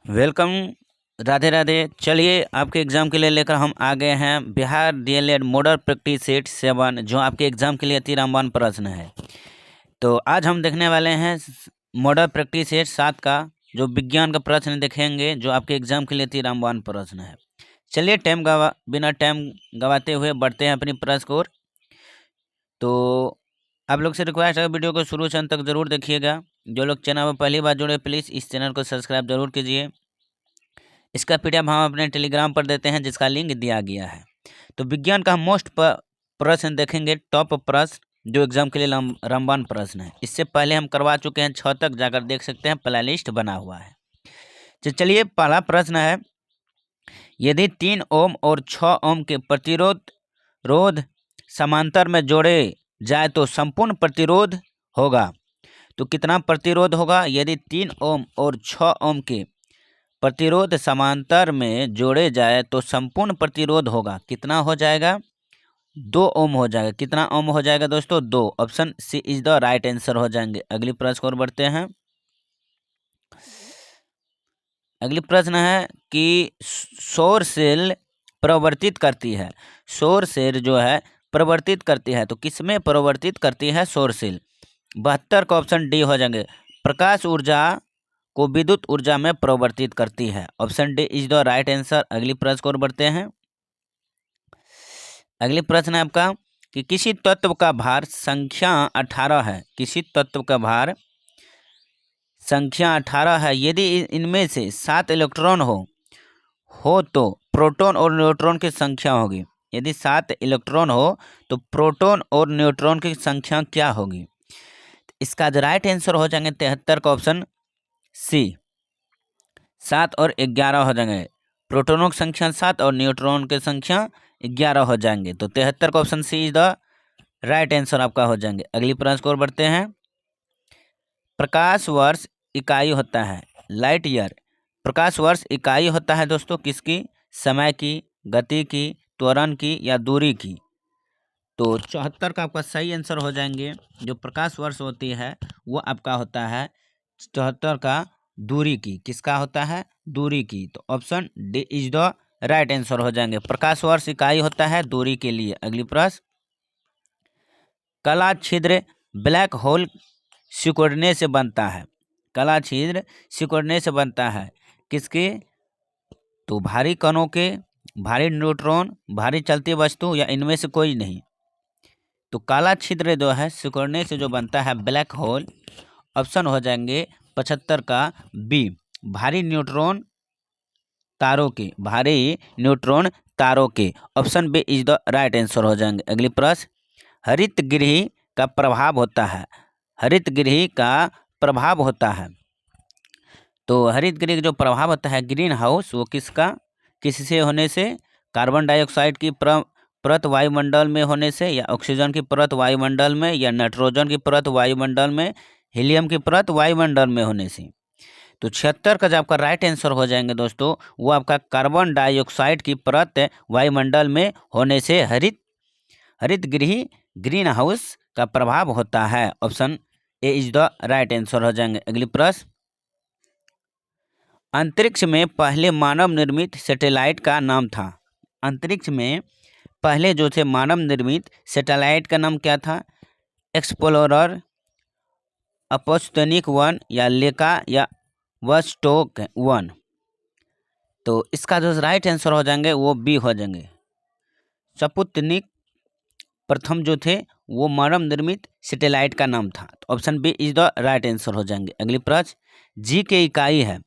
Welcome. Radhe Radhe. चलिए आपके exam के लिए लेकर हम आ गए हैं Bihar DElEd model practice set 7 जो आपके एग्ज़ाम के लिए अति रामबाण प्रश्न है। तो आज हम देखने वाले हैं मॉडल प्रैक्टिस सेट 7 का जो विज्ञान का प्रश्न देखेंगे जो आपके एग्ज़ाम के लिए अति रामबाण प्रश्न है। चलिए बिना टाइम गवाते हुए बढ़ते हैं अपनी प्रश्न को। तो आप लोग से रिक्वेस्ट है वीडियो को शुरू से अंत तक जरूर देखिएगा। जो लोग चैनल में पहली बार जुड़े प्लीज़ इस चैनल को सब्सक्राइब जरूर कीजिए। इसका पीडीएफ हम अपने टेलीग्राम पर देते हैं जिसका लिंक दिया गया है। तो विज्ञान का मोस्ट प्रश्न देखेंगे, टॉप प्रश्न जो एग्जाम के लिए रामबाण प्रश्न है। इससे पहले हम करवा चुके हैं 6 तक, जाकर देख सकते हैं, प्ले लिस्ट बना हुआ है। तो चलिए पहला प्रश्न है, यदि 3 ओम और 6 ओम के प्रतिरोध समांतर में जोड़े जाए तो संपूर्ण प्रतिरोध होगा। तो कितना प्रतिरोध होगा? यदि 3 ओम और 6 ओम के प्रतिरोध समांतर में जोड़े जाए तो संपूर्ण प्रतिरोध होगा। कितना हो जाएगा? 2 ओम हो जाएगा। कितना ओम हो जाएगा दोस्तों? 2। Option C is the right answer हो जाएंगे। अगली प्रश्न को बढ़ते हैं। अगली प्रश्न है कि सौर सेल प्रवर्तित करती है। सौर सेल जो है प्रवर्तित करती है, तो किसमें प्रवर्तित करती है सौर सेल? 72 का ऑप्शन डी हो जाएंगे। प्रकाश ऊर्जा को विद्युत ऊर्जा में परिवर्तित करती है। Option D is the right answer. अगली प्रश्न को बढ़ते हैं। अगली प्रश्न है आपका कि किसी तत्व का भार संख्या 18 है। किसी तत्व का भार संख्या 18 है। यदि इनमें से 7 इलेक्ट्रॉन हो तो प्रोटॉन और न्यूट्रॉन की संख्या होगी। यदि 7 इलेक्ट्रॉन हो तो प्रोटॉन और न्यूट्रॉन की संख्या क्या होगी? इसका जो राइट आंसर हो जाएंगे 73 का ऑप्शन सी, 7 और 11 हो जाएंगे। प्रोटॉनों की संख्या 7 और न्यूट्रॉन की संख्या 11 हो जाएंगे। तो 73 का option C is the right answer आपका हो जाएंगे। अगली प्रश्न को बढ़ते हैं। प्रकाश वर्ष इकाई होता है, लाइट ईयर। प्रकाश वर्ष इकाई होता है दोस्तों किसकी? समय की, गति की, त्वरण की या दूरी की? तो 74 का आपका सही आंसर हो जाएंगे। जो प्रकाश वर्ष होती है वो आपका होता है 74 का दूरी की। किसका होता है? दूरी की। तो option D is the right answer हो जाएंगे। प्रकाश वर्ष इकाई होता है दूरी के लिए। अगली प्रश्न, कला छिद्र ब्लैक होल सिकुड़ने से बनता है। कला छिद्र सिकुड़ने से बनता है किसके? तो भारी कणों के, भारी न्यूट्रॉन, भारी चलती वस्तु या इनमें से कोई नहीं। तो काला छिद्र जो है सिकुड़ने से जो बनता है ब्लैक होल, ऑप्शन हो जाएंगे 75 का बी, भारी न्यूट्रॉन तारों के। भारी न्यूट्रॉन तारों के। Option B is the right answer हो जाएंगे। अगली प्रश्न, हरित गृह का प्रभाव होता है। हरित गृह का प्रभाव होता है। तो हरित गृह जो प्रभाव होता है ग्रीन हाउस, वो किससे होने से? कार्बन डाइऑक्साइड की परत वायुमंडल में होने से, या ऑक्सीजन की परत वायुमंडल में, या नाइट्रोजन की परत वायुमंडल में, हीलियम की परत वायुमंडल में होने से। तो 76 का जो आपका राइट आंसर हो जाएंगे दोस्तों वो आपका कार्बन डाइऑक्साइड की परत वायुमंडल में होने से हरित गृह ग्रीन हाउस का प्रभाव होता है। Option A is the right answer हो जाएंगे। अगली प्रश्न, अंतरिक्ष में पहले मानव निर्मित सैटेलाइट का नाम था। अंतरिक्ष में पहले जो थे मानव निर्मित सैटेलाइट का नाम क्या था? एक्सप्लोरर, अपोस्टोनिक 1 या लेका या वस्टोक 1। तो इसका जो राइट आंसर हो जाएंगे वो बी हो जाएंगे। स्पुतनिक प्रथम जो थे वो मानव निर्मित सैटेलाइट का नाम था। तो option B is the right answer हो जाएंगे। अगली प्रश्न, जी की इकाई है।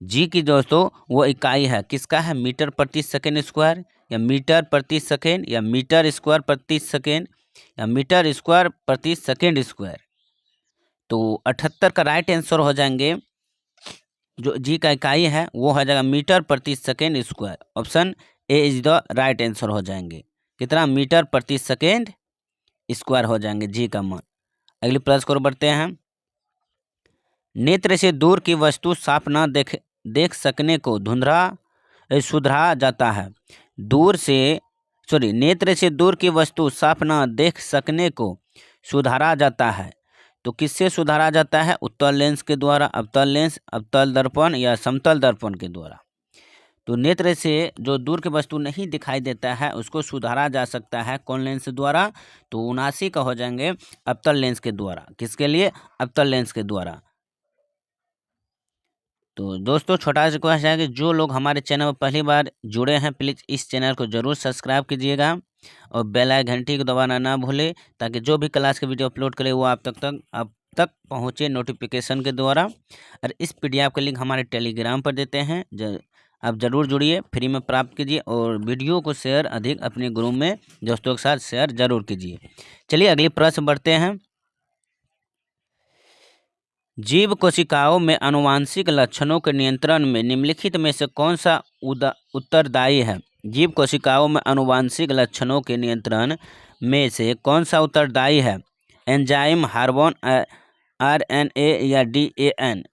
जी की दोस्तों वो इकाई है किसका है? मीटर प्रति सेकेंड स्क्वायर, या मीटर प्रति सेकेंड, या मीटर स्क्वायर प्रति सेकेंड, या मीटर स्क्वायर प्रति सेकेंड स्क्वायर। तो 78 का राइट आंसर हो जाएंगे। जो जी का इकाई है वो हो जाएगा मीटर प्रति second square. Option A is the right answer हो जाएंगे। कितना? मीटर प्रति सेकेंड स्क्वायर हो जाएंगे जी का मान। अगली प्रश्न को बढ़ते हैं। नेत्र से दूर की वस्तु साफ ना देख सकने को सुधरा जाता है। नेत्र से दूर की वस्तु साफ ना देख सकने को सुधारा जाता है। तो किससे सुधारा जाता है? उत्तल लेंस के द्वारा, अवतल लेंस, अवतल दर्पण या समतल दर्पण के द्वारा। तो नेत्र से जो दूर की वस्तु नहीं दिखाई देता है उसको सुधारा जा सकता है कौन लेंस द्वारा? तो 79 का हो जाएंगे अवतल लेंस के द्वारा। किसके लिए? अवतल लेंस के द्वारा। तो दोस्तों छोटा सा रिक्वेस्ट है कि जो लोग हमारे चैनल पर पहली बार जुड़े हैं प्लीज़ इस चैनल को ज़रूर सब्सक्राइब कीजिएगा और बेल आइकन घंटी को दबाना ना भूलें, ताकि जो भी क्लास के वीडियो अपलोड करें वो आप तक पहुँचे नोटिफिकेशन के द्वारा। और इस PDF का लिंक हमारे टेलीग्राम पर देते हैं, आप ज़रूर जुड़िए, फ्री में प्राप्त कीजिए और वीडियो को शेयर अधिक अपने ग्रुप में दोस्तों के साथ शेयर जरूर कीजिए। चलिए अगली प्रश्न बढ़ते हैं। जीव कोशिकाओं में आनुवांशिक लक्षणों के नियंत्रण में निम्नलिखित में से कौन सा उत्तरदायी है? जीव कोशिकाओं में आनुवांशिक लक्षणों के नियंत्रण में से कौन सा उत्तरदायी है? एंजाइम, हार्मोन, RNA या DAN?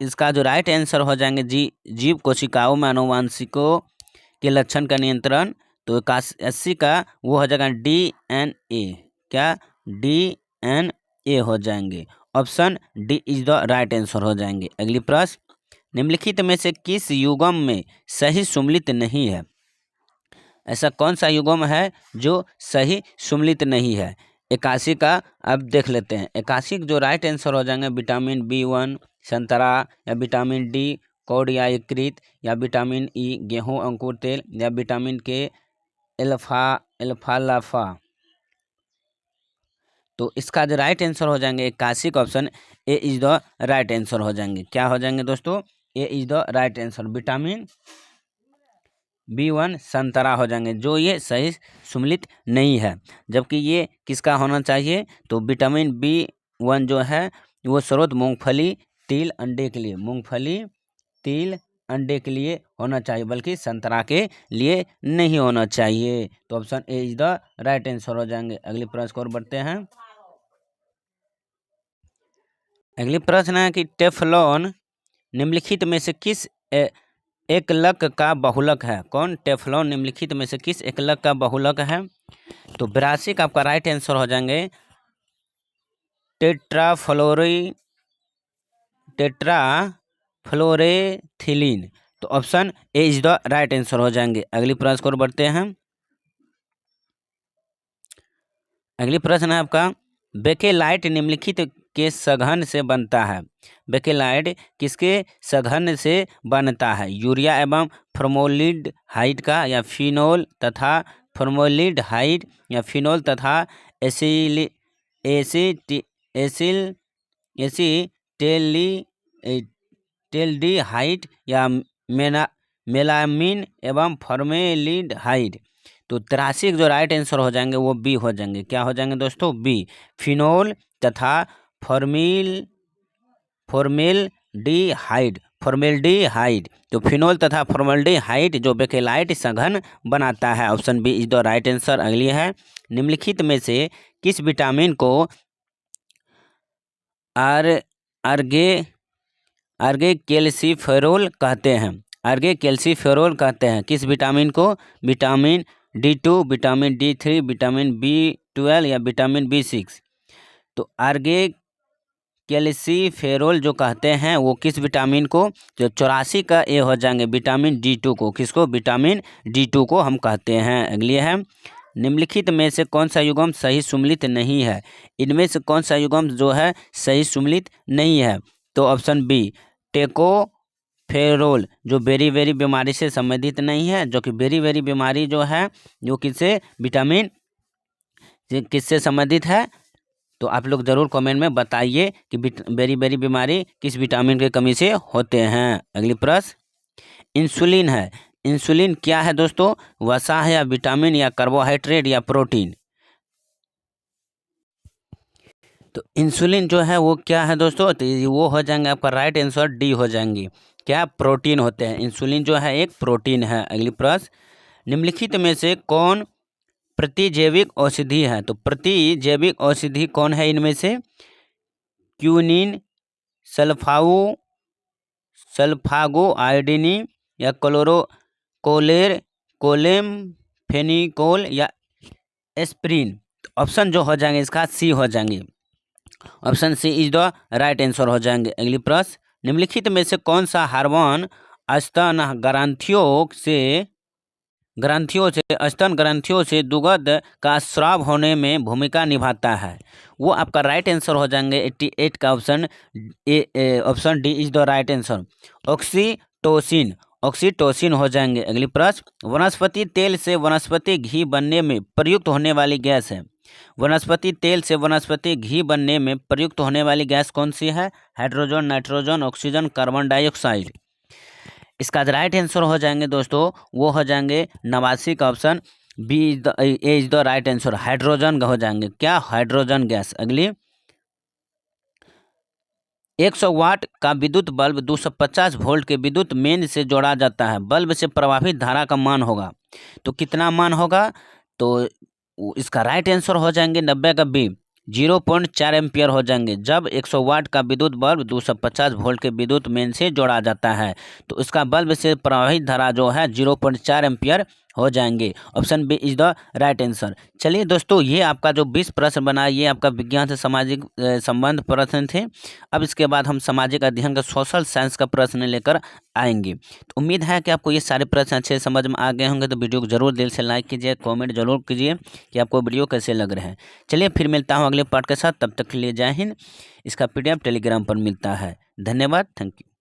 इसका जो राइट आंसर हो जाएंगे जीव कोशिकाओं में आनुवांशिकों के लक्षण का नियंत्रण, तो 81 का वो हो जाएगा DNA। क्या? DNA हो जाएंगे। Option D is the right answer हो जाएंगे। अगली प्रश्न, निम्नलिखित में से किस युग्म में सही सुमेलित नहीं है? ऐसा कौन सा युग्म है जो सही सुमेलित नहीं है? 81 का अब देख लेते हैं। 81 जो राइट आंसर हो जाएंगे विटामिन B1 संतरा, या विटामिन D कौड़ या यकृत, या विटामिन E गेहूं अंकुर तेल, या विटामिन K अल्फाल्फा। तो इसका जो राइट आंसर हो जाएंगे 81 का option A is the right answer हो जाएंगे। क्या हो जाएंगे दोस्तों? A is the right answer, vitamin B1 संतरा हो जाएंगे, जो ये सही सुमेलित नहीं है। जबकि ये किसका होना चाहिए? तो विटामिन B1 जो है वो स्रोत मूंगफली, तिल, अंडे के लिए, मूंगफली, तिल, अंडे के लिए होना चाहिए, बल्कि संतरा के लिए नहीं होना चाहिए। तो option A is the right answer हो जाएंगे। अगली प्रश्न को और बढ़ते हैं। अगली प्रश्न है कि टेफ्लॉन निम्नलिखित में से किस एकलक का बहुलक है? कौन? टेफ्लॉन निम्नलिखित में से किस एकलक का बहुलक है? तो 82 का आपका राइट आंसर हो जाएंगे टेट्राफ्लोरेथिलीन। तो option A is the right answer हो जाएंगे। अगली प्रश्न को बढ़ते हैं। अगली प्रश्न है आपका, बेकेलाइट निम्नलिखित के सघन से बनता है? बेकेलाइट किसके सघन से बनता है? यूरिया एवं फॉर्मोल्डिहाइड का, या फिनोल तथा फॉर्मोल्डिहाइड, या फिनोल तथा एसिटेल्डिहाइड, या मेलामीन एवं फॉर्मेल्डिहाइड? तो 83 जो राइट आंसर हो जाएंगे वो बी हो जाएंगे। क्या हो जाएंगे दोस्तों? बी, फिनोल तथा फॉर्मेल्डिहाइड। तो फिनोल तथा फॉर्मेल्डिहाइड जो बेकेलाइट सघन बनाता है। Option B is the right answer. अगली है, निम्नलिखित में से किस विटामिन को अर्गे कैल्सीफेरोल कहते हैं? अर्गे कैल्सीफेरोल कहते हैं किस विटामिन को? Vitamin D2, vitamin D3, vitamin B12 या विटामिन B6? तो अर्गे कैल्सीफेरोल जो कहते हैं वो किस विटामिन को? जो 84 का ए हो जाएंगे विटामिन D2 को। किसको? विटामिन D2 को हम कहते हैं। अगली है, निम्नलिखित में से कौन सा युग्म सही सुमेलित नहीं है? इनमें से कौन सा युग्म जो है सही सुमेलित नहीं है? तो ऑप्शन बी, टेकोफेरोल जो बेरी बेरी बीमारी से संबंधित नहीं है, जो कि बेरी बेरी बीमारी जो है जो किससे विटामिन किससे संबंधित है? तो आप लोग ज़रूर कमेंट में बताइए कि बेरी बेरी बीमारी किस विटामिन की कमी से होते हैं। अगली प्रश्न, इंसुलिन है। इंसुलिन क्या है दोस्तों? वसा है, या विटामिन, या कार्बोहाइड्रेट, या प्रोटीन? तो इंसुलिन जो है वो क्या है दोस्तों? तो वो हो जाएंगे आपका राइट आंसर डी हो जाएंगी। क्या? प्रोटीन होते हैं। इंसुलिन जो है एक प्रोटीन है। अगली प्रश्न, निम्नलिखित में से कौन प्रतिजैविक औषधि है? तो प्रतिजैविक औषधि कौन है इनमें से? क्यूनिन, सल्फागोआइडिनी, या कोलेमफेनिकोल, या एस्प्रिन? ऑप्शन जो हो जाएंगे इसका सी हो जाएंगे। Option C is the right answer हो जाएंगे। अगली प्रश्न, निम्नलिखित में से कौन सा हार्मोन स्तन ग्रंथियों से दुग्ध का स्राव होने में भूमिका निभाता है? वो आपका राइट आंसर हो जाएंगे 88 का option D is the right answer. Oxytocin हो जाएंगे। अगली प्रश्न, वनस्पति तेल से वनस्पति घी बनने में प्रयुक्त होने वाली गैस है? वनस्पति तेल से वनस्पति घी बनने में प्रयुक्त होने वाली गैस कौन सी है? Hydrogen, nitrogen, oxygen, carbon dioxide. इसका राइट आंसर हो जाएंगे दोस्तों, वो हो जाएंगे 89 का option B is the right answer. Hydrogen हो जाएंगे। क्या? Hydrogen gas. अगली, 100 वाट का विद्युत बल्ब 250 वोल्ट के विद्युत मेन से जोड़ा जाता है। बल्ब से प्रवाहित धारा का मान होगा, तो कितना मान होगा? तो इसका राइट आंसर हो जाएंगे 90 का बी 0.4 एम्पियर हो जाएंगे। जब 100 वाट का विद्युत बल्ब 250 वोल्ट के विद्युत मेन से जोड़ा जाता है तो इसका बल्ब से प्रवाहित धारा जो है 0.4 एम्पियर हो जाएंगे। Option B is the right answer. चलिए दोस्तों, ये आपका जो 20 प्रश्न बना, ये आपका विज्ञान से सामाजिक संबंध प्रश्न थे। अब इसके बाद हम सामाजिक अध्ययन का सोशल साइंस का प्रश्न लेकर आएंगे। तो उम्मीद है कि आपको ये सारे प्रश्न अच्छे समझ में आ गए होंगे। तो वीडियो को जरूर दिल से लाइक कीजिए, कमेंट जरूर कीजिए कि आपको वीडियो कैसे लग रहे हैं। चलिए फिर मिलता हूँ अगले पार्ट के साथ, तब तक के लिए जय हिंद। इसका PDF टेलीग्राम पर मिलता है। धन्यवाद, थैंक यू।